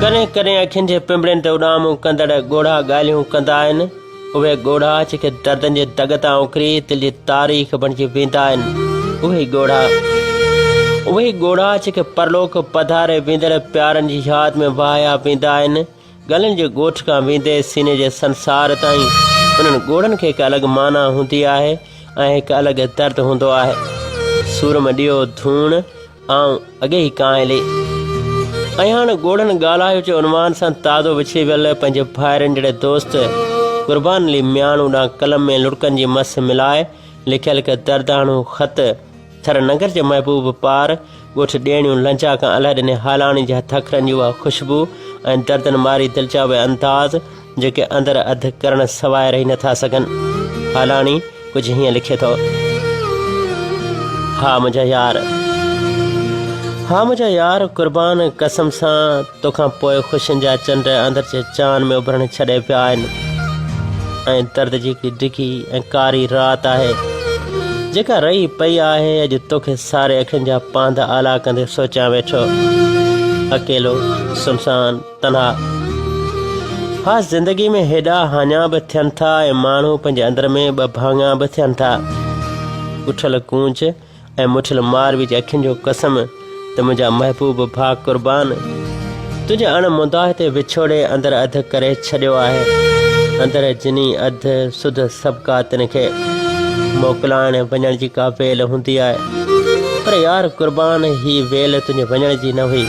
कॾहिं कॾहिं अखियुनि जे पिंबड़ियुनि ते उॾामूं कंदड़ ॻोढ़ा ॻाल्हियूं कंदा आहिनि। उहे ॻोढ़ा जेके दर्दनि जे दग तां उकिरी दिलि जी तारीख़ बणिजी वेंदा आहिनि। उहे ॻोढ़ा जेके परलोक पधारे वेंदड़ प्यारनि जी यादि में वहाया वेंदा आहिनि। गलनि जे ॻोठ खां वेंदे सीने जे संसार ताईं उन्हनि ॻोढ़नि खे हिकु अलॻि माना हूंदी आहे ऐं हिकु अलॻि दर्द हूंदो आहे। सूर में ॾियो धूण आऊं अॻे ई कांइली ऐं हाणे ॻोढ़नि ॻाल्हायो जे उनवान सां ताज़ो विछी वियल पंहिंजे भाइरनि जहिड़े दोस्त क़ुर्बान अली मियाणू ॾांहुं कलम में लुड़कनि जी मस मिलाए लिखियल हिकु दर्दाणो ख़त थर नगर जे महबूब पार ॻोठ ॾेणियूं लंचा खां अलाए ॾिने हालाणी जे हथ अखरनि जी उहा ख़ुशबू ऐं दर्दनि मारी दिलचा उहे अंदाज़ जेके अंदरि अधु करण सवाइ रही नथा सघनि। हालाणी कुझु हीअं लिखे थो। हा मुंहिंजा यार क़ुर्बान कसम सां तोखां पोइ ख़ुशियुनि जा चंड अंदरि जे चांद में उभरण छॾे पिया आहिनि ऐं दर्द जी हिकिड़ी डिघी ऐं कारी राति आहे जेका रही पई आहे। अॼु तोखे सारे अखियुनि जा पांध आला कंदे सोचियां वेठो, अकेलो सुनसान तन्हा। हा, ज़िंदगी में हेॾा हाञा बि थियनि था ऐं माण्हू पंहिंजे अंदर में ॿ भाङा बि थियनि था। उठल कूंच ऐं मुठल मारवी जे अखियुनि जो कसम त मुंहिंजा महबूब भाउ क़ुर्बान तुंहिंजे अण मुंदाह ते विछोड़े अंदरि अधु करे छॾियो आहे। अंदरि जिनी अधु सुध सबका तिन खे मोकिलाइण वञण जी का वेल हूंदी आहे, पर यार क़ुर्बान ही वेल तुंहिंजे वञण जी न हुई।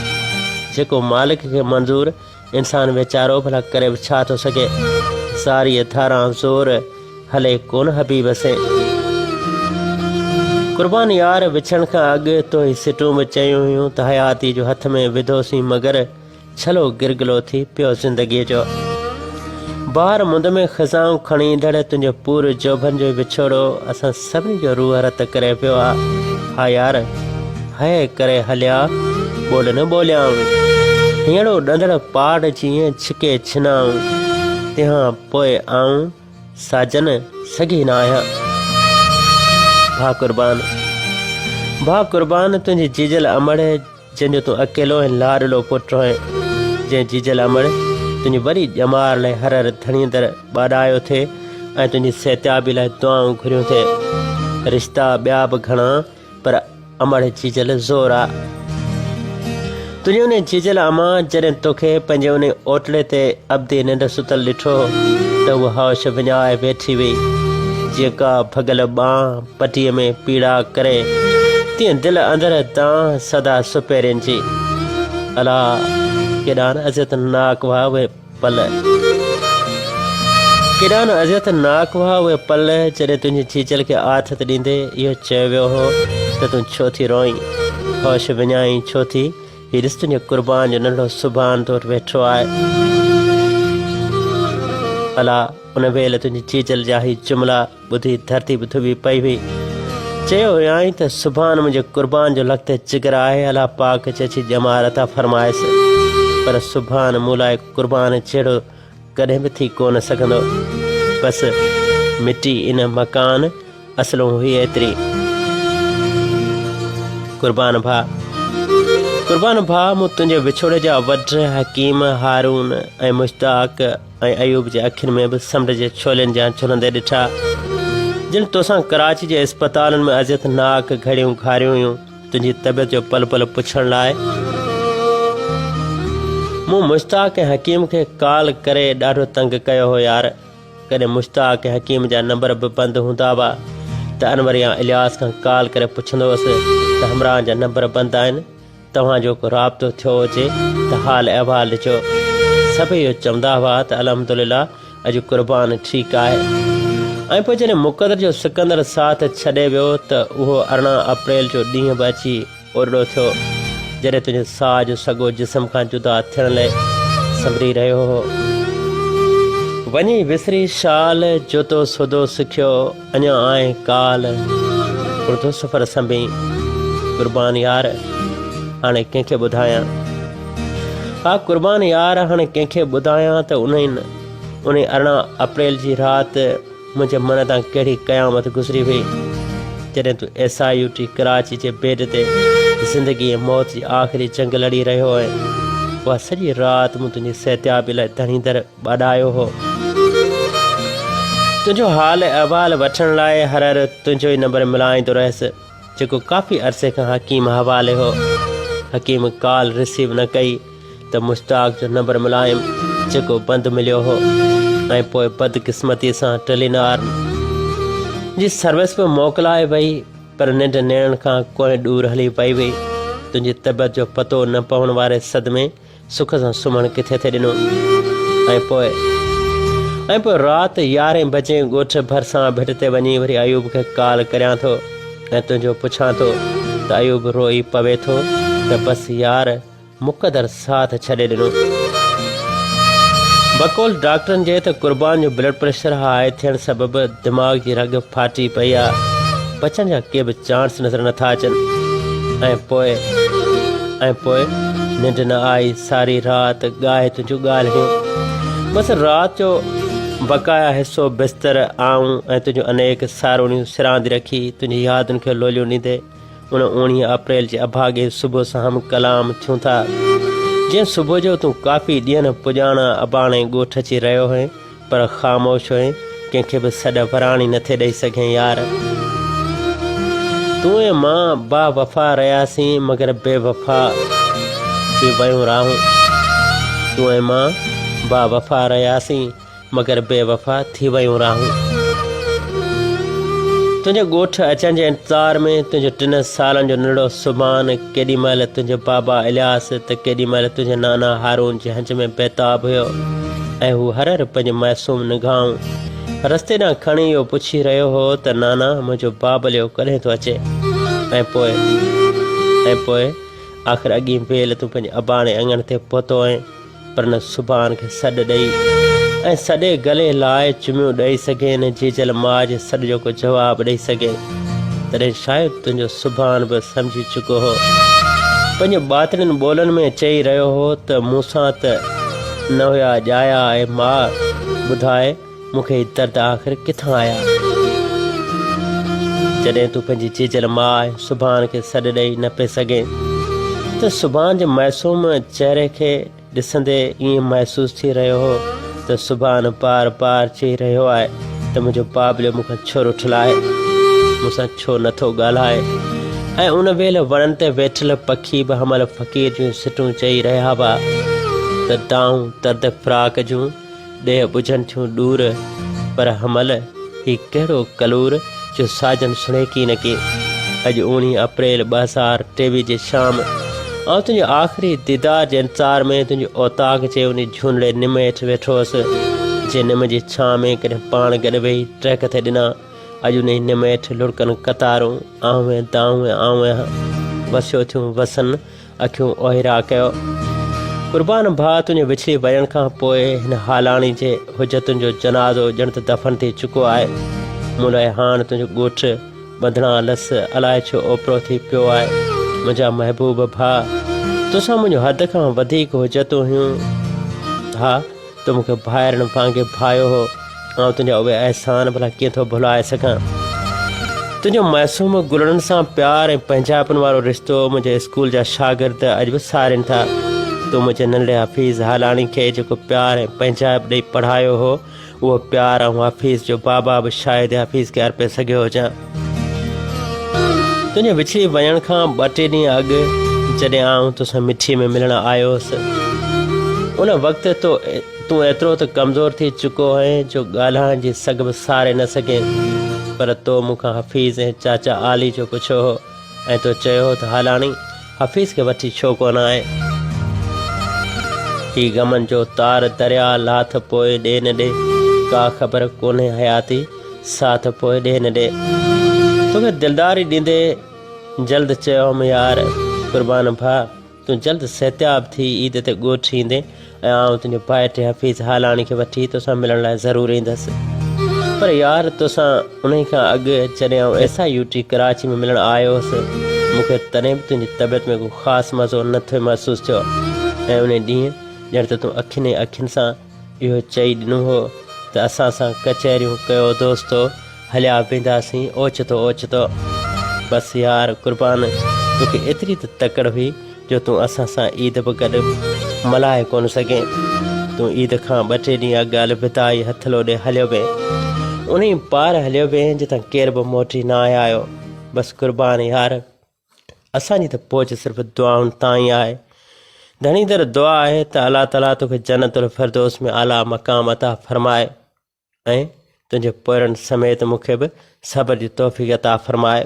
जेको मालिक खे मंज़ूर इंसान वीचारो भला करे बि छा थो सघे। सारीअ धारां ज़ोर हले कोन हबीब से। क़ुर्बान यार विछण खां अॻु तो ही सिटूं बि चयूं हुयूं त हयाती जो हथ में विधोसीं मगर छलो गिरगिलो थी पियो ज़िंदगीअ जो। ॿार मुंद में ख़ज़ाऊं खणी ईंदड़ तुंहिंजे पूरे जोभनि जो विछोड़ो असां सभिनी जो रूह रत करे पियो आहे। हा यार, हय करे हलिया ॿोल न ॿोलियाऊं, हींअरो ॾंदड़ पाड़ जीअं छिके छिनाऊं, तंहिंखां पोइ आऊं साजन सघी न आहियां। भाउ क़ुर्बान तुंहिंजी जीजल अमड़ जंहिंजो तूं अकेलो ऐं लाडलो पुटु आहे, जंहिं जीजल अमड़ तुंहिंजी वरी ॼमार लाइ हर हर धणींदड़ ॿाॾायो थिए ऐं तुंहिंजी सिहतियाबी लाइ दुआऊं घुरियूं थिए। रिश्ता ॿिया बि घणा पर अमड़ जीजल ज़ोर आहे। तुंहिंजी उन जीजल अमां जॾहिं तोखे पंहिंजे उन ओटले ते अब्दी निंड सुतल ॾिठो त उहा हौश विञाए वेठी हुई। जीअं का भगल ॿांह पटीअ में पीड़ा करे तीअं दिलि अंदरि दां सदा सुपेरियुनि जी। अला केॾा न अज़ियतनाक हुआ उहे पल, केॾा न अज़ियतनाक हुआ उहे पल जॾहिं तुंहिंजी जीजल खे आथत ॾींदे इहो चयो वियो हो त तूं छो थी रोईं, होश विञाई छो थी। हीउ ॾिस तुंहिंजे क़ुर्बान जो नंढो सुभान तो वटि वेठो आहे। अला उन वेल तुंहिंजी जीजल जा ही जुमिला ॿुधी धरती बि धुबी पई हुई। चयो हुयाईं त सुभाणे मुंहिंजे क़ुर्बान जो लख़्त जिगर आहे, अला पाक चची ॼमार था फरमाइसि, पर सुभाणे मूं लाइ क़ुर्बान जहिड़ो कॾहिं बि थी कोन सघंदो। बसि मिटी इन मकान असलूं हुई एतिरी। क़ुर्बान भाउ मूं तुंहिंजे विछोड़े जा वड हकीम हारून ऐं मुश्ताक ऐं अयूब जे अखियुनि में बि समुंड जे छोलनि जा झुलंदे ॾिठा जिन तोसां कराची जे अस्पतालनि में अज़ियतनाक घड़ियूं घारियूं हुयूं तुंहिंजी तबियत जो पल पल पुछण लाइ। मूं मुश्ताक ऐं हकीम खे कॉल करे ॾाढो तंग कयो हो यार। कॾहिं मुश्ताक ऐं हकीम जा नंबर बि बंदि हूंदा हुआ त अनवर या इलियास खां कॉल करे पुछंदो हुअसि त हमरा जा नंबर बंदि आहिनि, तव्हांजो को राब्तो थियो हुजे त हाल अहिवाल ॾिजो। सभई इहो चवंदा हुआ त अल्हम्दुलिल्लाह अॼु क़ुर्बान ठीकु आहे। ऐं पोइ जॾहिं मुक़दर जो सिकंदर साथ छॾे वियो त उहो 18 अप्रैल जो ॾींहुं बि अची ओरड़ो थियो जॾहिं तुंहिंजे साह जो सॻो जिस्म खां जुदा थियण लाइ संभरी रहियो हो। वञी विसरी शाल जोतो सोदो सिखियो अञा आहे काल उर्दू सफ़र संभी। क़ुर्बान यार हाणे कंहिंखे ॿुधायां, हा क़ुर्बान यार हाणे कंहिंखे ॿुधायां त उन 18 अप्रैल जी राति मुंहिंजे मन तां कहिड़ी क़यामत गुज़री हुई जॾहिं तूं SIUT कराची जे बेड ते ज़िंदगी ऐं मौत जी आख़िरी जंग लड़ी रहियो आहे। उहा सॼी राति मूं तुंहिंजी सिहतियाबी लाइ धणी दर ॿाॾायो हो। तुंहिंजो हाल अहवाल वठण लाइ हर तुंहिंजो ई नंबर मिलाईंदो रहियसि, जेको काफ़ी अरसे खां हकीम हवाले हो। हकीम कॉल रिसीव न कई त मुश्ताक जो नंबर मिलायमि, जेको बंदि मिलियो हो। ऐं पोइ बदकिस्मतीअ सां टेलीनार जी सर्विस बि मोकिलाए वई, पर निंड नेरनि खां कोई ॾूर हली पई हुई। तुंहिंजी तबियत जो पतो न पवण वारे सदमे सुख सां सुम्हणु किथे थे ॾिनो। ऐं पोइ राति 11 बजे ॻोठ भरिसां भिट ते वञी वरी अयूब खे कॉल करियां थो ऐं तुंहिंजो पुछां थो त अयूब रोई पवे थो त बसि यार मुक़दर साथ छॾे ॾिनो। बकौल डॉक्टरनि जे त क़ुर्बान जो ब्लड प्रेशर हाई थियण सबबि दिमाग़ जी रग फाटी पई आहे, बचण जा के बि चांस नज़र नथा अचनि। ऐं पोइ निंड न आई, सारी राति ॻाए तुंहिंजूं ॻाल्हियूं। बसि राति जो बक़ाया हिसो बिस्तर आऊं ऐं तुंहिंजूं अनेक सारोणियूं सिरांदी रखी तुंहिंजी यादुनि खे लोलियूं ॾींदे उन 19 अप्रैल जे अभागे सुबुह सां हम कलाम थियूं था। जीअं सुबुह जो तूं काफ़ी ॾींहंनि पुॼाणा अबाणे ॻोठ अची रहियो हुएं, पर ख़ामोश हुएं, कंहिंखे बि सॾ वराणी नथे ॾेई सघें। यार तूं ऐं मां बा वफ़ा रहियासीं मगर बेवफ़ा थी वियूं राहूं। तूं ऐं मां बा वफ़ा रहियासीं मगर बेवफ़ा थी वियूं राहूं। तुंहिंजे ॻोठ अचण जे इंतज़ार में तुंहिंजो 3 सालनि जो नंढड़ो सुभान केॾी महिल तुंहिंजो बाबा इलियास त केॾी महिल तुंहिंजे नाना हारून जे हंज में बेताब हुयो ऐं हू हर पंहिंजे मासूम निगाहूं रस्ते ॾांहुं खणी इहो पुछी रहियो हो त नाना मुंहिंजो बाबलियो कॾहिं थो अचे। ऐं पोइ आख़िर अॻी बेल तूं पंहिंजे अबाणे अङण ते पहुतो आहीं, पर न सुभान खे सॾु ॾेई ऐं सॼे गले लाइ चुमियूं ॾेई सघे, न जीजल माउ जे सॾ जो को जवाबु ॾेई सघे। तॾहिं शायदि तुंहिंजो सुभान बि सम्झी चुको हो, पंहिंजे ॿातिरियुनि ॿोलनि में चई रहियो हो त मूंसां त न हुया ॼाया ऐं माउ ॿुधाए मूंखे ही दर्द आख़िर किथां आया। जॾहिं तूं पंहिंजी जीजल माउ ऐं सुभान खे सॾु ॾेई न पिए सघे त सुभान जे मासूम चहिरे खे ॾिसंदे ईअं महसूसु थी रहियो हो त सुभान बार चई रहियो आहे त मुंहिंजो बाबलियो मूंखां छो रुठलाए, मूंसां छो नथो ॻाल्हाए। ऐं उन वेल वणनि ते वेठल पखी बि हमल फ़क़ीर जूं सिटूं चई रहिया हुआ त दाऊं दर्द फ़्राक जूं ॾेह ॿुझनि थियूं ॾूर, पर हमल ही कहिड़ो कलूर जो साजन सुणेकी न की। अॼु 19 अप्रैल 2023 जे शाम आउं तुंहिंजे आख़िरी दीदार जे इंतज़ार में तुंहिंजी औताक जे उन झूनड़े निम हेठि वेठो हुअसि, जे निम जी छां में कॾहिं पाण गॾु वेही ट्रैक ते ॾिना। अॼु उन निम हेठि लुड़कनि कतारूं आऊं ऐं दाऊं ऐं आऊं वसियो थियूं वसनि, अखियूं ओहिरा कयो। क़ुर्बान भाउ तुंहिंजे विछड़ी वञण खां पोइ हिन हालाणी जे हुजतुनि जो जनाज़ो ॼण त दफ़न थी चुको आहे। मूं लाइ हाणे तुंहिंजो ॻोठ ॿधणा लस अलाए छो ओपिरो थी पियो आहे। मुंहिंजा महबूब भाउ तोसां मुंहिंजो हद खां वधीक हुजतूं हुयूं। हा तूं मूंखे भाइरनि वांगुरु भायो हो, ऐं तुंहिंजा उहे अहसान भला कीअं थो भुलाए सघां। तुंहिंजो मासूम गुलनि सां प्यार ऐं पंहिंजापन वारो रिश्तो मुंहिंजे स्कूल जा शागिर्द अॼु बि सारीनि था। तूं मुंहिंजे नंढड़े हफ़ीज़ हालाणी खे जेको प्यार ऐं पंहिंजाप ॾेई पढ़ायो हो, उहो प्यार ऐं हफ़ीज़ जो बाबा बि शायदि हफ़ीज़ खे अर्पे सघियो हुजां। तुंहिंजे विछड़ी वञण खां 2-3 ॾींहं अॻु जॾहिं आउं तोसां मिठी में मिलण आयो हुअसि, उन वक़्तु तूं एतिरो त कमज़ोर थी चुको आहीं जो ॻाल्हाइण जी सघ बि सारे न सघे, पर तो मूंखां हफ़ीज़ ऐं चाचा आली जो पुछियो हो ऐं तो चयो हो त हालाणी हफ़ीज़ खे वठी छो कोन आहे। ही गमन जो तार दरिया लाथ पोइ ॾे न ॾे, का ख़बर कोन्हे हयाती साथ पोइ ॾे न ॾे। तोखे दिलदारी ॾींदे जल्द चयोमि यार क़ुर्बान भाउ तूं जल्द सिहतियाब थी ईद ते ॻोठ ईंदे ऐं आउं तुंहिंजे भाइटे हफ़ीज़ हालाणी खे वठी तोसां मिलण लाइ ज़रूरु ईंदसि। पर यार तोसां उन खां अॻु जॾहिं आउं SIUT कराची में मिलण आयो हुअसि, मूंखे तॾहिं बि तुंहिंजी तबियत में को ख़ासि मज़ो नथो महसूसु थियो। ऐं उन ॾींहुं ॼण त तूं अखियुनि सां इहो चई ॾिनो हो त असां सां कचहरियूं कयो दोस्तो, हलिया वेंदासीं ओचितो। बसि यार क़ुर्बान तोखे एतिरी त तकड़ हुई जो तूं असां सां ईद बि गॾु मल्हाए कोन सघे। तूं ईद खां 2-3 ॾींहं अॻु अलविदाई हथलो ॾे हलियो वे, उन पार हलियो वे जितां केर बि मोटी न आया आहियो। बसि क़ुर्बान यार, असांजी त पहुच सिर्फ़ु दुआउनि तां ई आहे। घणी दर दुआ आहे त अलाह ताला तोखे जन्नतुल फिरदौस में आला मक़ाम अता फरमाए ऐं तुंहिंजे पोरनि समेत मूंखे बि सब्र जी तौफ़ीक़ अता फरमाए।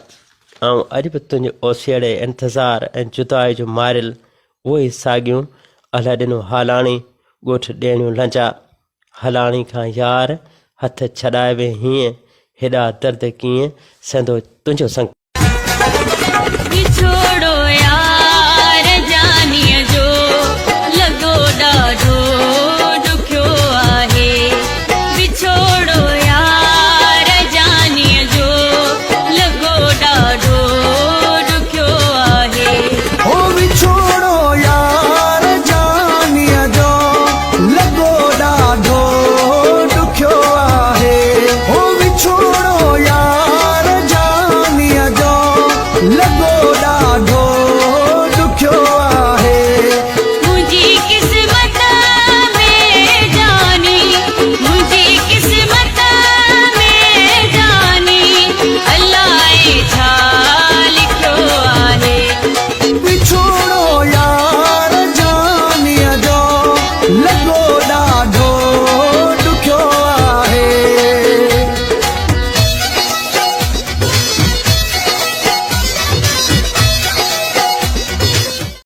ऐं अॼु बि तुंहिंजे ओसीड़े इंतज़ार ऐं जुदाई जो मारियल उहे ई साॻियूं अल ॾिनो हालाणी ॻोठु ॾेणियूं लंजा। हलाणी खां यार हथ छॾाए वे हीअं, हेॾा दर्द कीअं सहंदो तुंहिंजो संग। छोड़ो